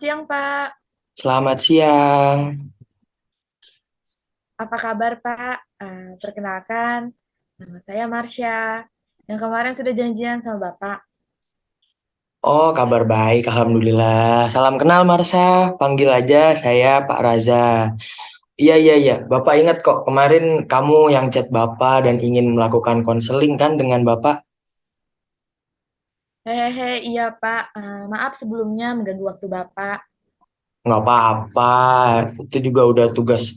siang, Pak. Selamat siang. Apa kabar, Pak? Perkenalkan, nama saya Marsha. Yang kemarin sudah janjian sama Bapak. Oh, kabar baik, Alhamdulillah. Salam kenal, Marsha. Panggil aja saya Pak Raza. Iya, iya, iya. Bapak ingat kok, kemarin kamu yang chat Bapak dan ingin melakukan konseling kan dengan Bapak? Hehehe, iya, Pak. Maaf sebelumnya mengganggu waktu Bapak. Nggak apa-apa. Itu juga udah tugas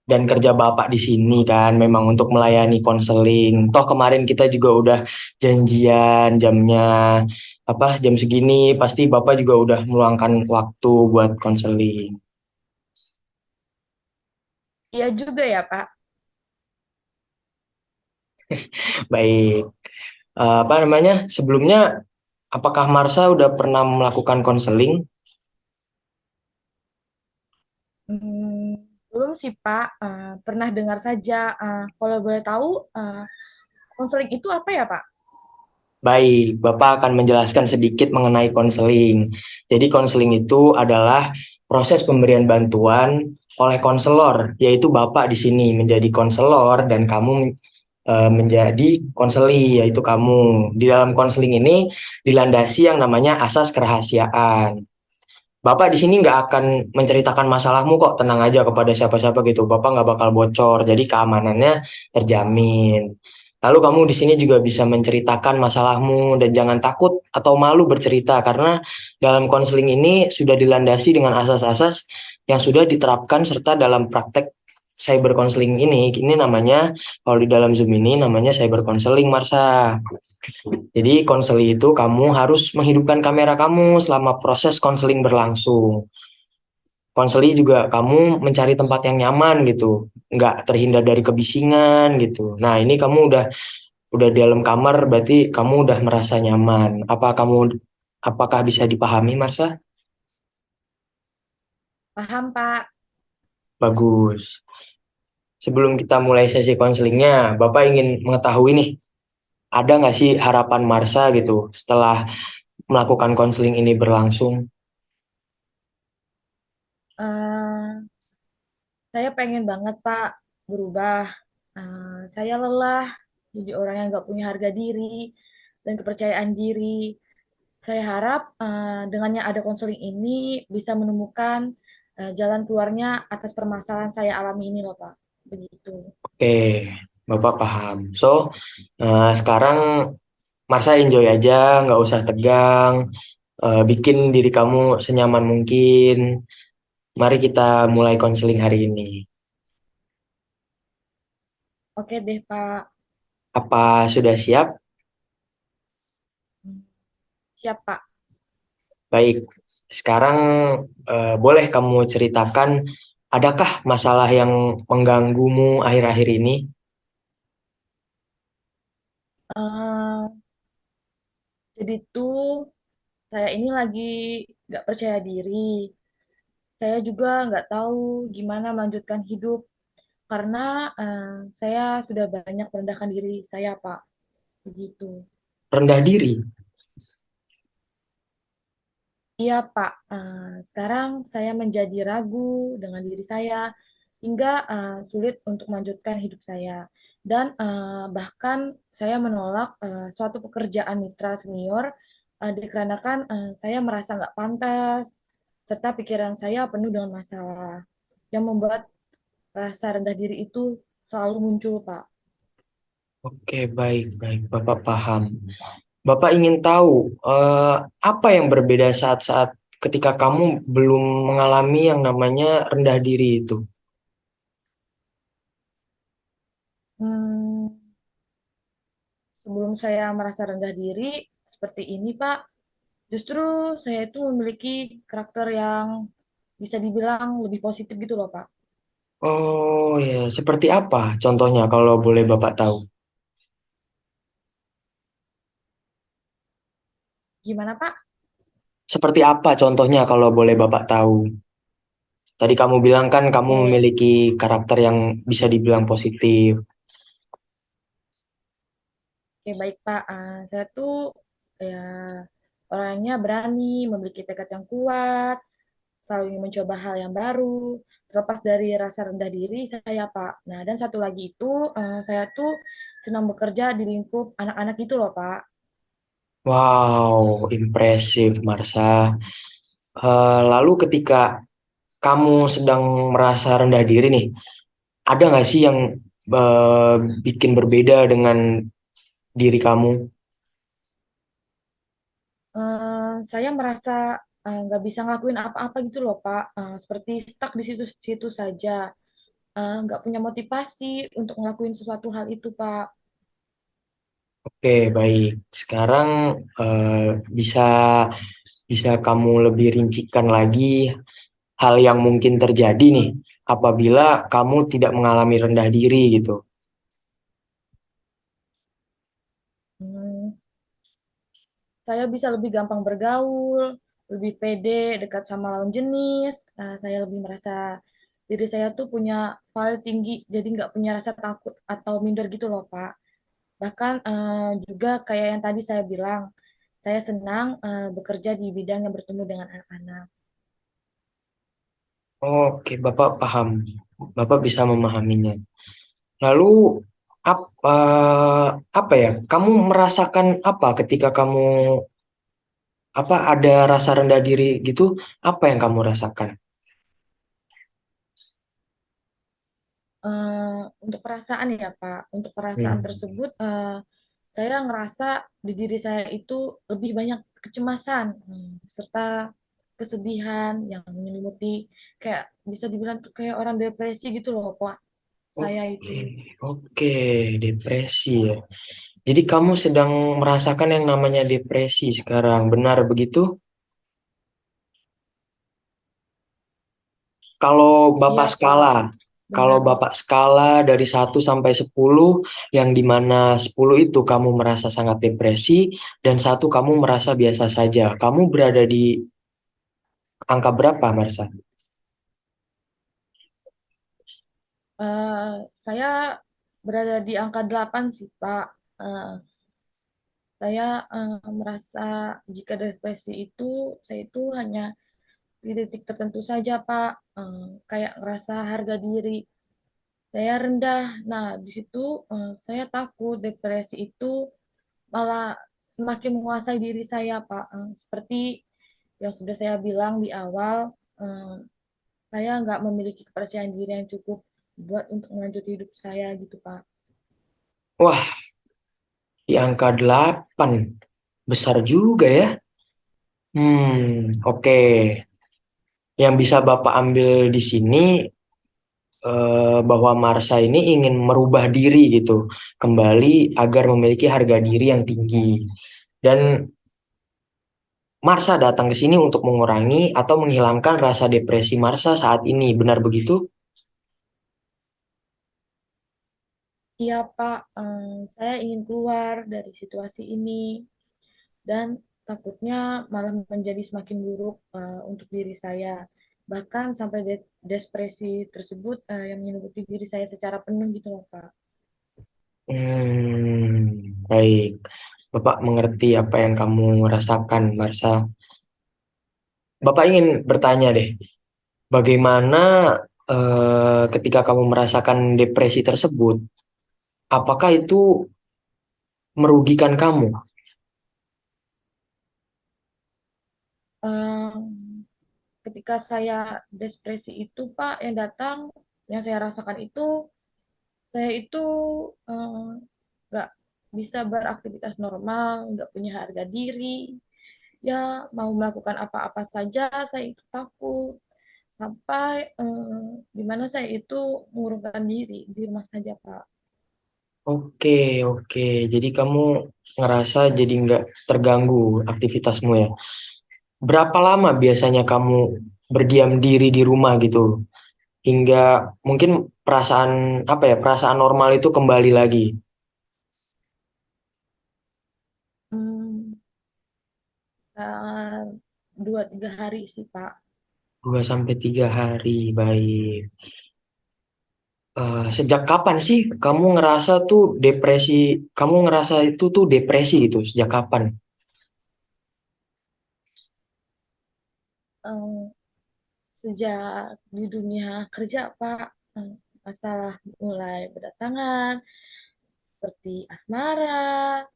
dan kerja Bapak di sini kan, memang untuk melayani konseling. Toh kemarin kita juga udah janjian jamnya, jam segini, pasti Bapak juga udah meluangkan waktu buat konseling. Iya juga ya, Pak. Baik. Apa namanya? Sebelumnya, apakah Marsha udah pernah melakukan konseling? Hmm, belum sih, Pak. Pernah dengar saja. Kalau boleh tahu, konseling itu apa ya, Pak? Baik, Bapak akan menjelaskan sedikit mengenai konseling. Jadi, konseling itu adalah proses pemberian bantuan oleh konselor, yaitu Bapak di sini menjadi konselor dan kamu menjadi konseli, yaitu kamu. Di dalam konseling ini dilandasi yang namanya asas kerahasiaan. Bapak di sini nggak akan menceritakan masalahmu kok, tenang aja kepada siapa-siapa gitu. Bapak nggak bakal bocor, jadi keamanannya terjamin. Lalu kamu di sini juga bisa menceritakan masalahmu dan jangan takut atau malu bercerita karena dalam konseling ini sudah dilandasi dengan asas-asas yang sudah diterapkan serta dalam praktek cyber counseling ini. Ini namanya, kalau di dalam Zoom ini namanya cyber counseling, Marsha. Jadi konseling itu kamu harus menghidupkan kamera kamu selama proses konseling berlangsung. Konseling juga kamu mencari tempat yang nyaman gitu, nggak terhindar dari kebisingan gitu. Nah, ini kamu udah di dalam kamar, berarti kamu udah merasa nyaman. Apakah bisa dipahami, Marsha? Paham, Pak. Bagus. Sebelum kita mulai sesi konselingnya, Bapak ingin mengetahui nih, ada nggak sih harapan Marsha gitu setelah melakukan konseling ini berlangsung? Eh, saya pengen banget, Pak, berubah. Saya lelah jadi orang yang nggak punya harga diri dan kepercayaan diri. Saya harap dengannya ada konseling ini bisa menemukan jalan keluarnya atas permasalahan saya alami ini loh, Pak. Begitu. Oke, Bapak paham. So, sekarang Marsha enjoy aja, nggak usah tegang, bikin diri kamu senyaman mungkin. Mari kita mulai konseling hari ini. Oke deh, Pak. Apa sudah siap? Hmm, siap, Pak. Baik, sekarang boleh kamu ceritakan, adakah masalah yang mengganggumu akhir-akhir ini? Eh, jadi tuh saya ini lagi nggak percaya diri. Saya juga nggak tahu gimana melanjutkan hidup karena eh, saya sudah banyak merendahkan diri saya, Pak. Begitu. Rendah diri? Iya, Pak. Sekarang saya menjadi ragu dengan diri saya hingga sulit untuk melanjutkan hidup saya. Dan bahkan saya menolak suatu pekerjaan mitra senior dikarenakan saya merasa nggak pantas, serta pikiran saya penuh dengan masalah yang membuat rasa rendah diri itu selalu muncul, Pak. Oke, baik, baik. Bapak paham. Bapak ingin tahu apa yang berbeda saat-saat ketika kamu belum mengalami yang namanya rendah diri itu. Hmm, sebelum saya merasa rendah diri seperti ini, Pak, justru saya itu memiliki karakter yang bisa dibilang lebih positif gitu loh, Pak. Oh ya, seperti apa contohnya kalau boleh Bapak tahu? Gimana, Pak? Seperti apa contohnya kalau boleh Bapak tahu? Tadi kamu bilang kan kamu Oke, memiliki karakter yang bisa dibilang positif. oke baik, Pak. Saya tuh ya orangnya berani, memiliki tekad yang kuat, selalu ingin mencoba hal yang baru, terlepas dari rasa rendah diri saya, Pak. Nah, dan satu lagi itu, saya tuh senang bekerja di lingkup anak-anak itu loh, Pak. Wow, impresif, Marsa. Lalu ketika kamu sedang merasa rendah diri nih, ada nggak sih yang eh, bikin berbeda dengan diri kamu? Saya merasa nggak bisa ngelakuin apa-apa gitu loh, Pak. Seperti stuck di situ-situ saja. Nggak punya motivasi untuk ngelakuin sesuatu hal itu, Pak. Oke, baik. Sekarang eh, bisa bisa kamu lebih rincikan lagi hal yang mungkin terjadi nih apabila kamu tidak mengalami rendah diri gitu. Hmm, saya bisa lebih gampang bergaul, lebih pede, dekat sama lawan jenis. Saya lebih merasa diri saya tuh punya value tinggi, jadi nggak punya rasa takut atau minder gitu loh, Pak. Bahkan juga kayak yang tadi saya bilang, saya senang bekerja di bidang yang bertemu dengan anak-anak. Oke, Bapak paham. Bapak bisa memahaminya. Lalu apa apa ya? Kamu merasakan apa ketika kamu apa ada rasa rendah diri gitu? Apa yang kamu rasakan? Untuk perasaan ya, Pak. Untuk perasaan Hmm. tersebut, saya ngerasa di diri saya itu lebih banyak kecemasan, serta kesedihan yang menyelimuti, kayak bisa dibilang tuh kayak orang depresi gitu loh, Pak. Saya Oke, itu. oke, depresi ya. Jadi kamu sedang merasakan yang namanya depresi sekarang, benar begitu? Kalau Iya, Bapak Pak. skala, kalau Benar. Bapak skala dari 1 sampai 10, yang dimana 10 itu kamu merasa sangat depresi, dan 1 kamu merasa biasa saja. Kamu berada di angka berapa, Marsa? Saya berada di angka 8 sih, Pak. Eh, saya merasa jika depresi itu, saya itu hanya di titik tertentu saja, Pak. Kayak ngerasa harga diri saya rendah. Nah, di situ saya takut depresi itu malah semakin menguasai diri saya, Pak. Seperti yang sudah saya bilang di awal, saya nggak memiliki kepercayaan diri yang cukup buat untuk melanjutkan hidup saya gitu, Pak. Wah, di angka 8. Besar juga ya. Oke. Yang bisa Bapak ambil di sini bahwa Marsha ini ingin merubah diri gitu, kembali agar memiliki harga diri yang tinggi. Dan Marsha datang ke sini untuk mengurangi atau menghilangkan rasa depresi Marsha saat ini. Benar begitu? Iya, Pak. Saya ingin keluar dari situasi ini dan takutnya malah menjadi semakin buruk untuk diri saya. Bahkan sampai depresi tersebut yang menyelimuti diri saya secara penuh gitu loh, Pak. Baik. Bapak mengerti apa yang kamu rasakan, Marsha. Bapak ingin bertanya deh, bagaimana ketika kamu merasakan depresi tersebut, apakah itu merugikan kamu? Em, Ketika saya depresi itu, Pak, yang datang, yang saya rasakan itu, saya itu eh, nggak bisa beraktivitas normal, nggak punya harga diri, ya mau melakukan apa-apa saja saya itu takut, sampai di mana saya itu mengurungkan diri di rumah saja, Pak. Oke, oke. Jadi kamu ngerasa jadi nggak terganggu aktivitasmu ya. Berapa lama biasanya kamu berdiam diri di rumah gitu? Hingga mungkin perasaan apa ya, perasaan normal itu kembali lagi. Hmm, eh, 2-3 hari sih, Pak. 2 sampai 3 hari, baik. Sejak kapan sih kamu ngerasa tuh depresi, kamu ngerasa itu tuh depresi gitu? Sejak kapan? Eh, sejak di dunia kerja, Pak, masalah mulai berdatangan seperti asmara,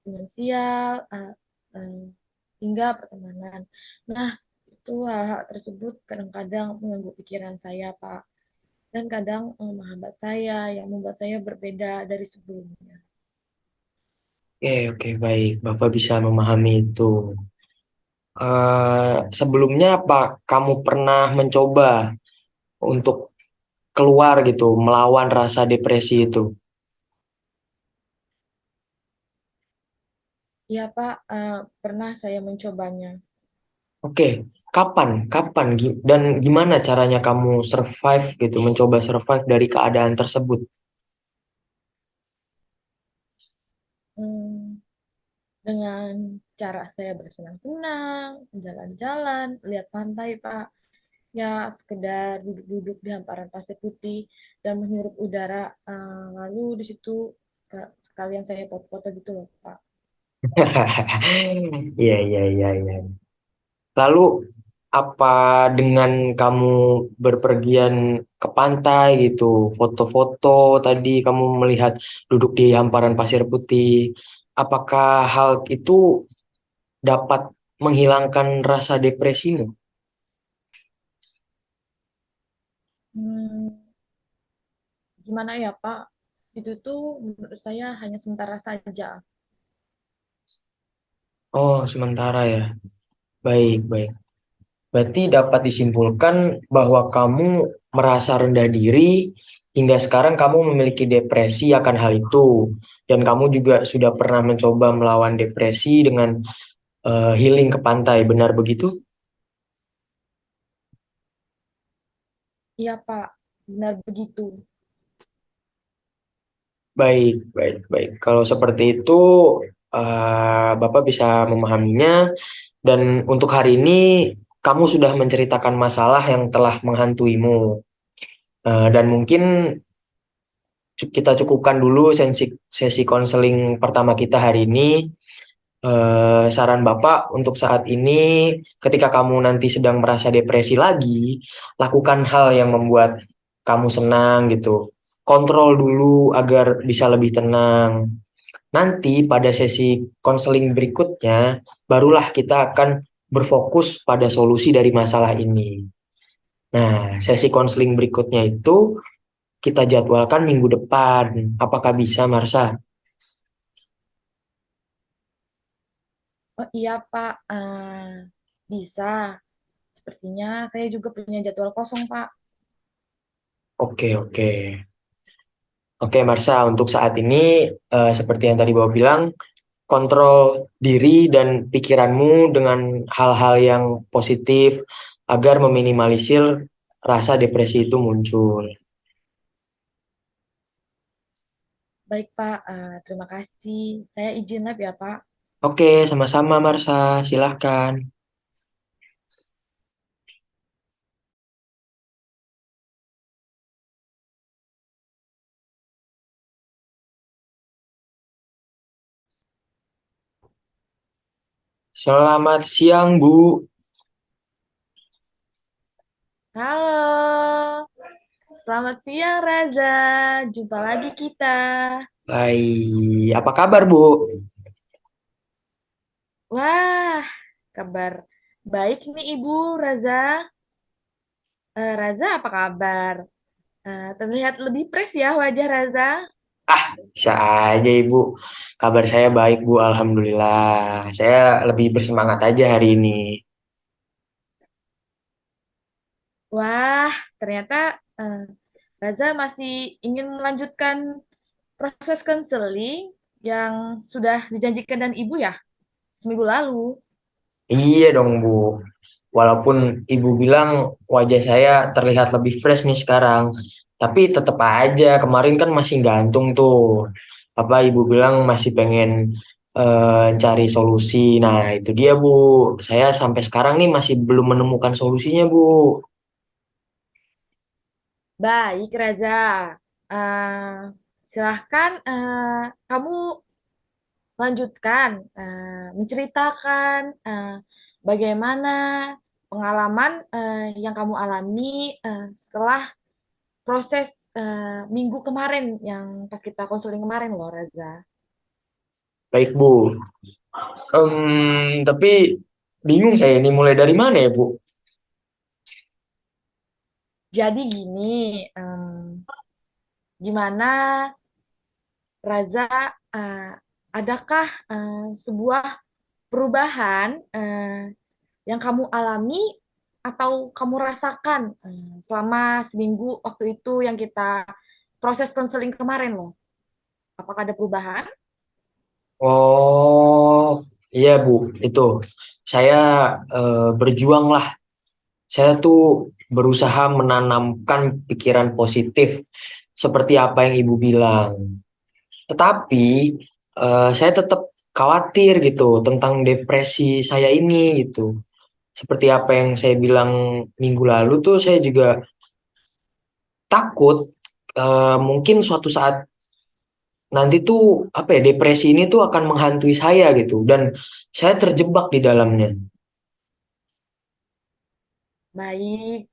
finansial, eh, hingga pertemanan. Nah, itu hal-hal tersebut kadang-kadang mengganggu pikiran saya, Pak. Dan kadang menghambat saya, yang membuat saya berbeda dari sebelumnya. Oke, oke, baik. Bapak bisa memahami itu. Sebelumnya apa kamu pernah mencoba untuk keluar gitu, melawan rasa depresi itu? Iya, Pak, pernah saya mencobanya. Oke, kapan, dan gimana caranya kamu survive gitu, mencoba survive dari keadaan tersebut? Hmm, dengan cara saya bersenang-senang, jalan-jalan, lihat pantai, Pak. Ya, sekedar duduk-duduk di hamparan pasir putih dan menghirup udara. Lalu di situ sekalian saya foto-foto gitu loh, Pak. Iya, iya, iya, iya. Lalu apa dengan kamu berpergian ke pantai gitu, foto-foto tadi kamu melihat duduk di hamparan pasir putih, apakah hal itu dapat menghilangkan rasa depresimu? Hmm, Gimana ya, Pak? Itu tuh menurut saya hanya sementara saja. Oh, sementara ya. Baik, baik. Berarti dapat disimpulkan bahwa kamu merasa rendah diri hingga sekarang kamu memiliki depresi akan hal itu. Dan kamu juga sudah pernah mencoba melawan depresi dengan healing ke pantai, benar begitu? Iya, Pak. Benar begitu. Baik, baik, baik. Kalau seperti itu, Bapak bisa memahaminya. Dan untuk hari ini, kamu sudah menceritakan masalah yang telah menghantuimu. Dan mungkin kita cukupkan dulu sesi konseling pertama kita hari ini. Saran Bapak untuk saat ini, ketika kamu nanti sedang merasa depresi lagi, lakukan hal yang membuat kamu senang gitu. Kontrol dulu agar bisa lebih tenang. Nanti pada sesi konseling berikutnya, barulah kita akan berfokus pada solusi dari masalah ini. Nah, sesi konseling berikutnya itu kita jadwalkan minggu depan. Apakah bisa, Marsa? Oh iya, Pak. Bisa. Sepertinya saya juga punya jadwal kosong, Pak. Oke, oke. Oke, Marsa, untuk saat ini, seperti yang tadi Bapak bilang, kontrol diri dan pikiranmu dengan hal-hal yang positif agar meminimalisir rasa depresi itu muncul. Baik, Pak. Terima kasih. Saya izin lab ya, Pak. Oke, sama-sama, Marsa. Silahkan. Selamat siang, Bu. Halo. Selamat siang, Raza. Jumpa lagi kita. Hai, apa kabar, Bu? Wah, kabar baik nih Ibu Raza. Raza, apa kabar? Terlihat lebih fresh ya wajah Raza. Bisa aja, Ibu. Kabar saya baik, Bu. Alhamdulillah. Saya lebih bersemangat aja hari ini. Wah, ternyata eh, Raza masih ingin melanjutkan proses konseling yang sudah dijanjikan dan Ibu ya seminggu lalu. Iya dong, Bu. Walaupun ibu bilang wajah saya terlihat lebih fresh nih sekarang, tapi tetap aja kemarin kan masih gantung tuh. Apa ibu bilang masih pengen cari solusi. Nah, itu dia, Bu. Saya sampai sekarang nih masih belum menemukan solusinya, Bu. Baik, Raza. Silahkan kamu lanjutkan menceritakan bagaimana pengalaman yang kamu alami setelah proses minggu kemarin yang pas kita konseling kemarin loh, Raza. Baik, Bu. Tapi bingung saya ini mulai dari mana ya, Bu? Jadi gini, gimana Raza, eh, adakah sebuah perubahan yang kamu alami atau kamu rasakan selama seminggu waktu itu yang kita proses konseling kemarin loh? Apakah ada perubahan? Oh, iya, Bu. Itu saya berjuang lah. Saya tuh berusaha menanamkan pikiran positif seperti apa yang Ibu bilang. Tetapi saya tetap khawatir gitu tentang depresi saya ini gitu. Seperti apa yang saya bilang minggu lalu tuh saya juga takut mungkin suatu saat nanti tuh apa ya depresi ini tuh akan menghantui saya gitu dan saya terjebak di dalamnya. Baik,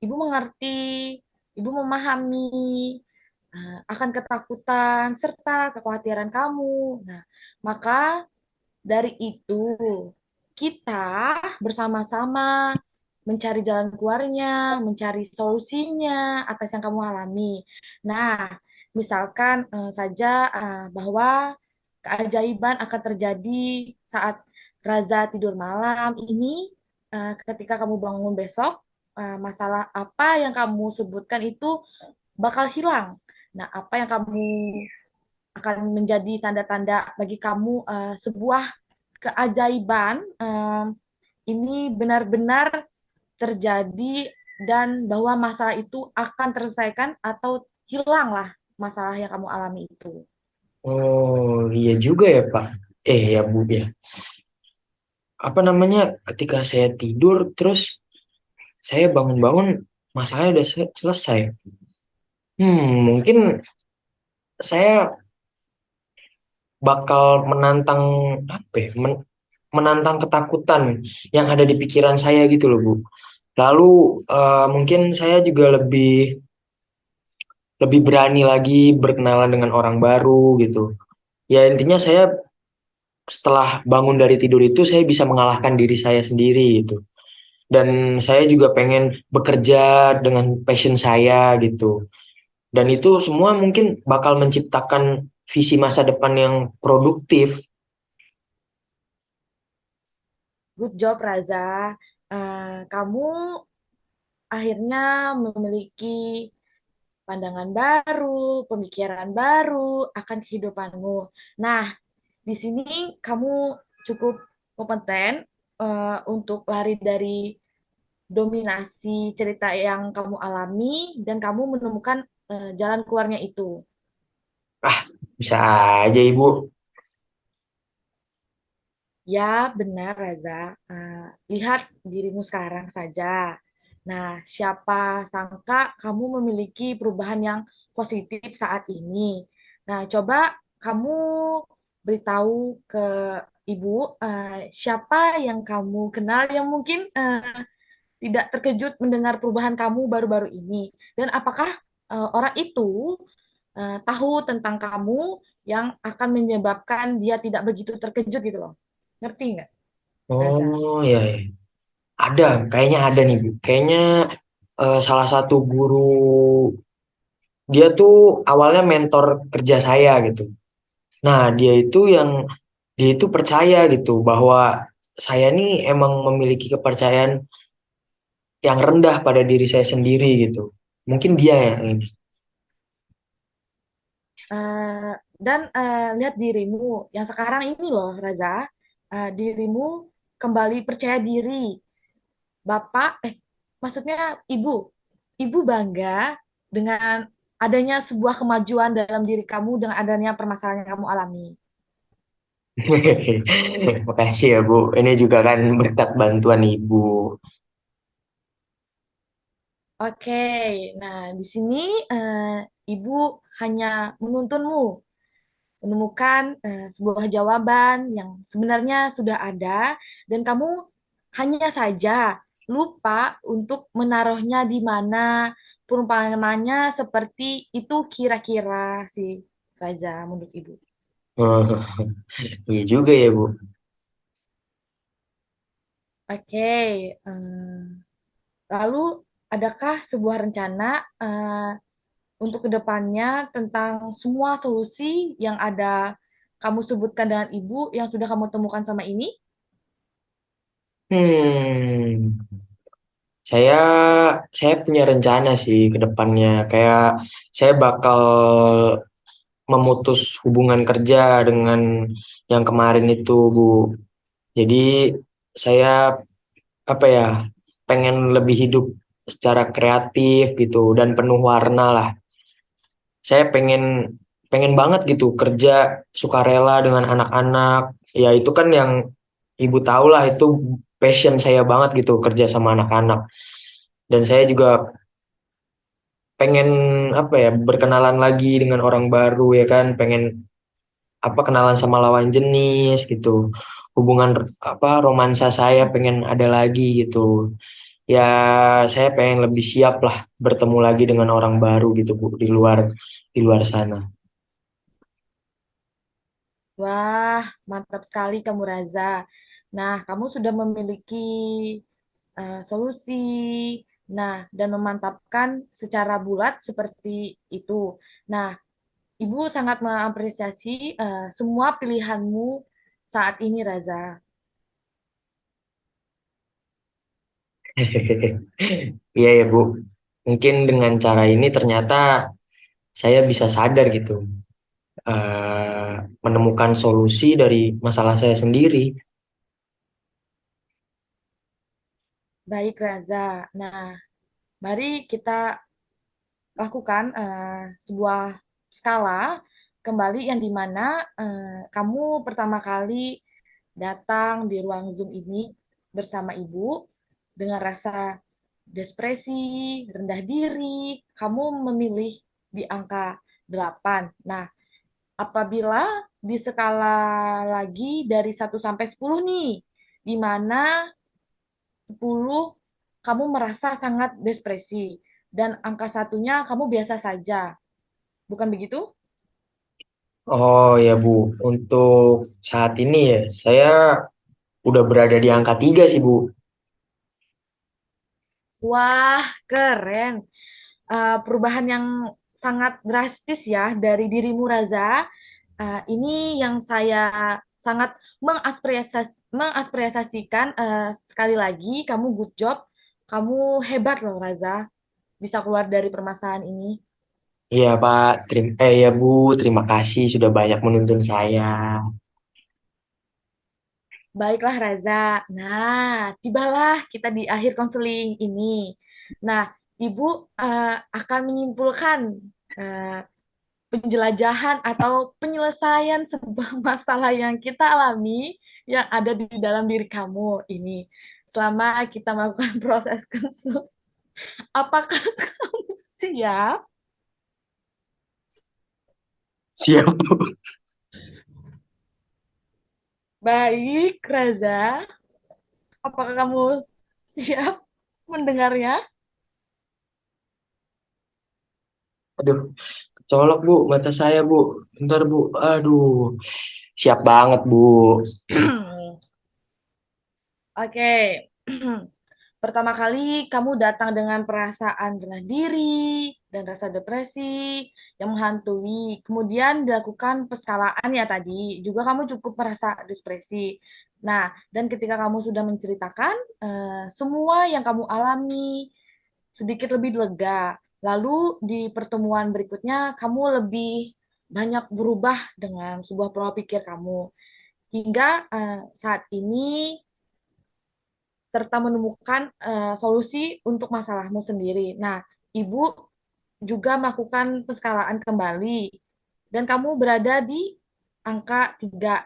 Ibu mengerti, Ibu memahami akan ketakutan serta kekhawatiran kamu. Nah, maka dari itu kita bersama-sama mencari jalan keluarnya, mencari solusinya atas yang kamu alami. Nah, misalkan saja bahwa keajaiban akan terjadi saat Raza tidur malam ini, ketika kamu bangun besok, masalah apa yang kamu sebutkan itu bakal hilang. Nah, apa yang kamu akan menjadi tanda-tanda bagi kamu sebuah keajaiban ini benar-benar terjadi dan bahwa masalah itu akan terselesaikan atau hilanglah masalah yang kamu alami itu. Oh iya juga ya Pak. Ya Bu ya. Apa namanya ketika saya tidur terus saya bangun-bangun masalahnya udah selesai. Mungkin saya bakal menantang apa ya, menantang ketakutan yang ada di pikiran saya gitu loh Bu. Lalu mungkin saya juga lebih lebih berani lagi berkenalan dengan orang baru gitu. Ya intinya saya setelah bangun dari tidur itu saya bisa mengalahkan diri saya sendiri gitu. Dan saya juga pengen bekerja dengan passion saya gitu. Dan itu semua mungkin bakal menciptakan visi masa depan yang produktif. Good job, Raza. Kamu akhirnya memiliki pandangan baru, pemikiran baru akan kehidupanmu. Nah, di sini kamu cukup kompeten untuk lari dari dominasi cerita yang kamu alami dan kamu menemukan jalan keluarnya itu. Ah, bisa aja Ibu. Ya, benar, Raza. Lihat dirimu sekarang saja. Nah, siapa sangka kamu memiliki perubahan yang positif saat ini. Nah, coba kamu beritahu ke ibu siapa yang kamu kenal yang mungkin tidak terkejut mendengar perubahan kamu baru-baru ini. Dan apakah orang itu tahu tentang kamu yang akan menyebabkan dia tidak begitu terkejut gitu loh. Ngerti nggak, Raza? Oh ya, ya. Ada, kayaknya ada nih Bu. Kayaknya salah satu guru dia tuh awalnya mentor kerja saya gitu. Nah, dia itu percaya gitu bahwa saya nih emang memiliki kepercayaan yang rendah pada diri saya sendiri gitu. Mungkin dia yang ini. Eh, dan lihat dirimu yang sekarang ini loh, Raza. Dirimu kembali percaya diri. Bapak, maksudnya ibu. Ibu bangga dengan adanya sebuah kemajuan dalam diri kamu dengan adanya permasalahan yang kamu alami. Makasih ya Bu. Ini juga kan berkat bantuan Ibu. Oke, nah di sini ibu hanya menuntunmu menemukan sebuah jawaban yang sebenarnya sudah ada dan kamu hanya saja lupa untuk menaruhnya di mana. Perumpamannya seperti itu kira-kira sih, Raza, menurut Ibu. Iya juga ya, Bu. Oke, lalu adakah sebuah rencana untuk kedepannya tentang semua solusi yang ada kamu sebutkan dengan Ibu yang sudah kamu temukan sama ini? Hmm, saya saya punya rencana sih ke depannya. Kayak saya bakal memutus hubungan kerja dengan yang kemarin itu, Bu. Jadi saya apa ya, pengen lebih hidup secara kreatif gitu dan penuh warna lah. Saya pengen pengen banget gitu kerja sukarela dengan anak-anak. Ya itu kan yang ibu tahu lah, itu passion saya banget gitu kerja sama anak-anak. Dan saya juga pengen apa ya, berkenalan lagi dengan orang baru ya kan, pengen apa, kenalan sama lawan jenis gitu. Hubungan apa, romansa saya pengen ada lagi gitu. Ya saya pengen lebih siap lah bertemu lagi dengan orang baru gitu, Bu, di luar sana. Wah, mantap sekali kamu Raza. Nah, kamu sudah memiliki solusi. Nah, dan memantapkan secara bulat seperti itu. Nah, Ibu sangat mengapresiasi semua pilihanmu saat ini, Raza. Iya ya, Bu. Mungkin dengan cara ini ternyata saya bisa sadar gitu, eh, menemukan solusi dari masalah saya sendiri. Baik, Raza. Nah, mari kita lakukan sebuah skala kembali yang dimana kamu pertama kali datang di ruang Zoom ini bersama ibu dengan rasa depresi, rendah diri, kamu memilih di angka 8. Nah, apabila di skala lagi dari 1 sampai 10 nih, di mana 10 kamu merasa sangat depresi dan angka satunya kamu biasa saja. Bukan begitu? Oh ya, Bu, untuk saat ini ya saya udah berada di angka 3 sih, Bu. Wah, keren. Perubahan yang sangat drastis ya dari dirimu, Raza. Ini yang saya sangat mengapresiasikan. Sekali lagi, kamu good job. Kamu hebat loh, Raza. Bisa keluar dari permasalahan ini. Iya, Pak. Ya, Bu, terima kasih sudah banyak menuntun saya. Baiklah, Raza. Nah, tibalah kita di akhir konseling ini. Nah, Ibu akan menyimpulkan eh, penjelajahan atau penyelesaian sebuah masalah yang kita alami yang ada di dalam diri kamu ini. Selama kita melakukan proses konsul, apakah kamu siap? Siap, Bu. Baik, Raza. Apakah kamu siap mendengarnya? Aduh, colok, Bu, mata saya, Bu. Bentar, Bu. Aduh, siap banget, Bu. Oke. Pertama kali kamu datang dengan perasaan rendah diri dan rasa depresi yang menghantui. Kemudian dilakukan peskalaan ya tadi. Juga kamu cukup merasa depresi. Nah, dan ketika kamu sudah menceritakan semua yang kamu alami sedikit lebih lega. Lalu di pertemuan berikutnya kamu lebih banyak berubah dengan sebuah pola pikir kamu. Hingga saat ini serta menemukan solusi untuk masalahmu sendiri. Nah, Ibu juga melakukan peskalaan kembali dan kamu berada di angka 3.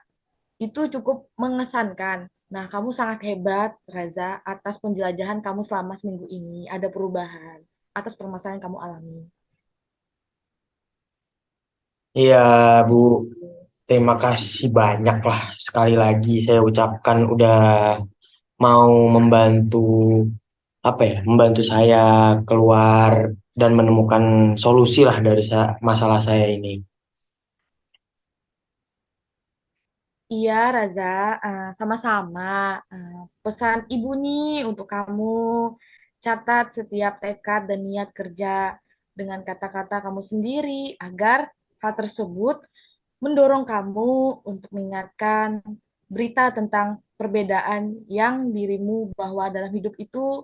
Itu cukup mengesankan. Nah, kamu sangat hebat, Raza, atas penjelajahan kamu selama seminggu ini. Ada perubahan atas permasalahan yang kamu alami. Iya, Bu. Gitu. Terima kasih banyak lah sekali lagi saya ucapkan, udah mau membantu apa ya, membantu saya keluar dan menemukan solusi lah dari masalah saya ini. Iya, Raza, sama-sama. Pesan ibu nih untuk kamu, catat setiap tekad dan niat kerja dengan kata-kata kamu sendiri agar hal tersebut mendorong kamu untuk mengingatkan berita tentang perbedaan yang dirimu bahwa dalam hidup itu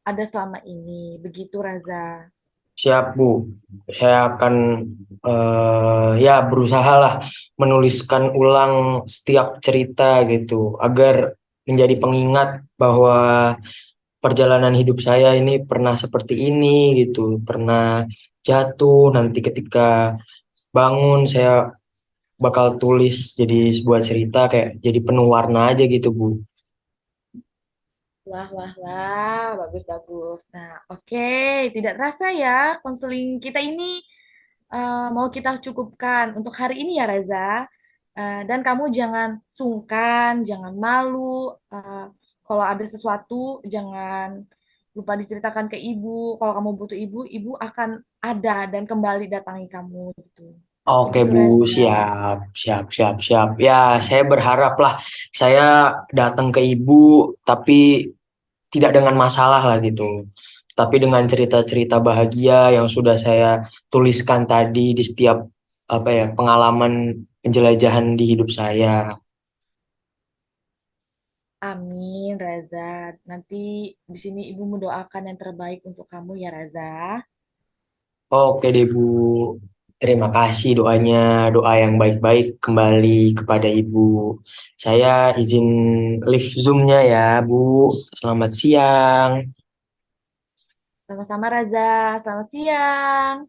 ada selama ini. Begitu, Raza. Siap, Bu. Saya akan ya berusaha lah menuliskan ulang setiap cerita gitu agar menjadi pengingat bahwa perjalanan hidup saya ini pernah seperti ini gitu, pernah jatuh, nanti ketika bangun saya bakal tulis jadi sebuah cerita kayak jadi penuh warna aja gitu, Bu. Wah, wah, wah, bagus, bagus. Nah, oke, tidak terasa ya, konseling kita ini mau kita cukupkan untuk hari ini ya, Reza. Dan kamu jangan sungkan, jangan malu. eh, Kalau ada sesuatu, jangan lupa diceritakan ke ibu. Kalau kamu butuh ibu, ibu akan ada dan kembali datangi kamu gitu. Oke, Begitu, Bu, Reza. siap, siap, siap, siap. Ya, saya berharap lah saya datang ke Ibu, tapi tidak dengan masalah lah gitu. Tapi dengan cerita-cerita bahagia yang sudah saya tuliskan tadi di setiap apa ya, pengalaman penjelajahan di hidup saya. Amin, Raza. Nanti di sini ibu mendoakan yang terbaik untuk kamu ya, Raza. Oke deh, Bu. Terima kasih doanya, doa yang baik-baik kembali kepada Ibu. Saya izin live Zoom-nya ya, Bu. Selamat siang. Sama-sama, Raza. Selamat siang.